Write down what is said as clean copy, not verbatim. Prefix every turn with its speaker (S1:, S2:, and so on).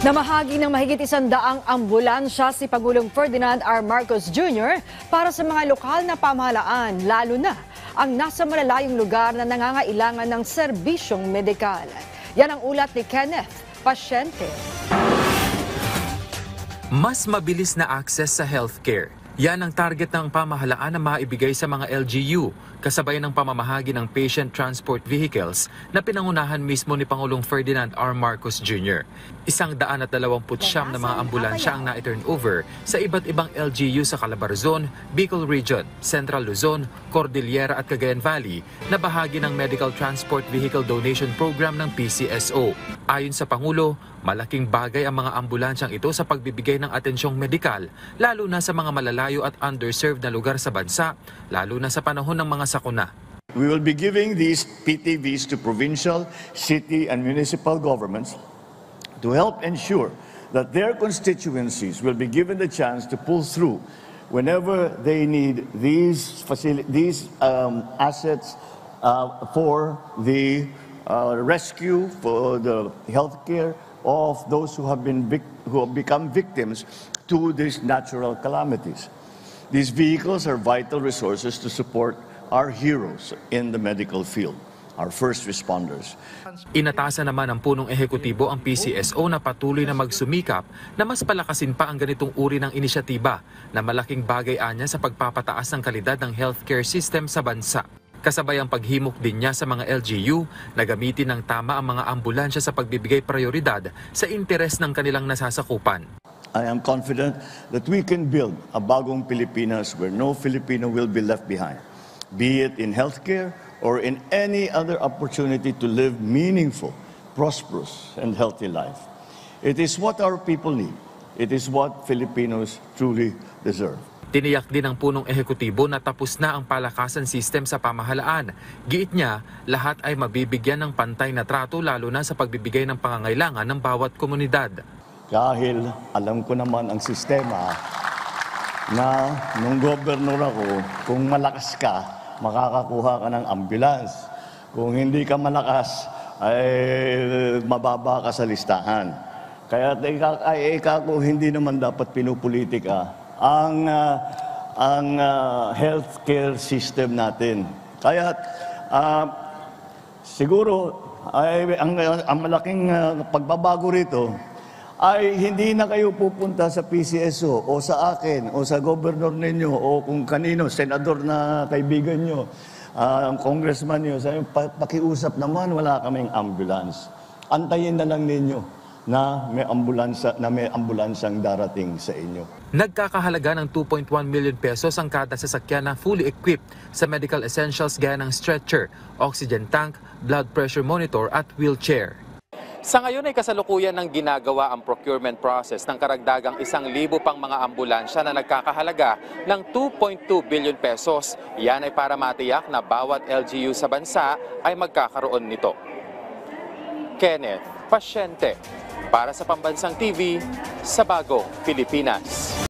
S1: Namahagi ng mahigit 100 ambulansya si Pangulong Ferdinand R. Marcos Jr. para sa mga lokal na pamahalaan, lalo na ang nasa malalayong lugar na nangangailangan ng serbisyong medikal. Yan ang ulat ni Kenneth Pasyente.
S2: Mas mabilis na access sa healthcare. Yan ang target ng pamahalaan na maibigay sa mga LGU, kasabay ng pamamahagi ng patient transport vehicles na pinangunahan mismo ni Pangulong Ferdinand R. Marcos Jr. 129 na mga ambulansya ang na-turn over sa iba't ibang LGU sa Calabarzon, Bicol Region, Central Luzon, Cordillera at Cagayan Valley na bahagi ng Medical Transport Vehicle Donation Program ng PCSO. Ayon sa Pangulo, malaking bagay ang mga ambulansyang ito sa pagbibigay ng atensyong medikal, lalo na sa mga malalayo at underserved na lugar sa bansa, lalo na sa panahon ng mga sakuna.
S3: We will be giving these PTVs to provincial, city, and municipal governments to help ensure that their constituencies will be given the chance to pull through whenever they need these assets for the rescue, for the healthcare of those who have become victims to these natural calamities. These vehicles are vital resources to support our heroes in the medical field, our first responders.
S2: Inatasan naman ng punong ehekutibo ang PCSO na patuloy na magsumikap na mas palakasin pa ang ganitong uri ng inisyatiba na malaking bagay anya sa pagpapataas ng kalidad ng healthcare system sa bansa. Kasabay ang paghimok din niya sa mga LGU na gamitin ng tama ang mga ambulansya sa pagbibigay prioridad sa interes ng kanilang nasasakupan.
S3: I am confident that we can build a bagong Pilipinas where no Filipino will be left behind, be it in healthcare or in any other opportunity to live meaningful, prosperous, and healthy life. It is what our people need. It is what Filipinos truly deserve.
S2: Tiniyak din ng punong ehekutibo na tapos na ang palakasan system sa pamahalaan. Giit niya, lahat ay mabibigyan ng pantay na trato lalo na sa pagbibigay ng pangangailangan ng bawat komunidad.
S3: Dahil alam ko naman ang sistema na nung gobernur ako, kung malakas ka, makakakuha ka ng ambulance. Kung hindi ka malakas, ay mababa ka sa listahan. Kaya ko hindi naman dapat pinupolitika ang healthcare system natin. Kaya siguro ay ang malaking pagbabago rito ay hindi na kayo pupunta sa PCSO o sa akin o sa gobernur ninyo o kung kanino, senador na kaibigan nyo, ang congressman nyo, sabi, pakiusap naman, wala kaming ambulance. Antayin na lang ninyo na may ambulansang darating sa inyo.
S2: Nagkakahalaga ng 2.1 million pesos ang kada sasakyan na fully equipped sa medical essentials gaya ng stretcher, oxygen tank, blood pressure monitor at wheelchair. Sa ngayon ay kasalukuyan ng ginagawa ang procurement process ng karagdagang 1,000 pang mga ambulansya na nagkakahalaga ng 2.2 billion pesos. Yan ay para matiyak na bawat LGU sa bansa ay magkakaroon nito. Kenneth Pasyente, para sa Pambansang TV, sa Bagong Pilipinas.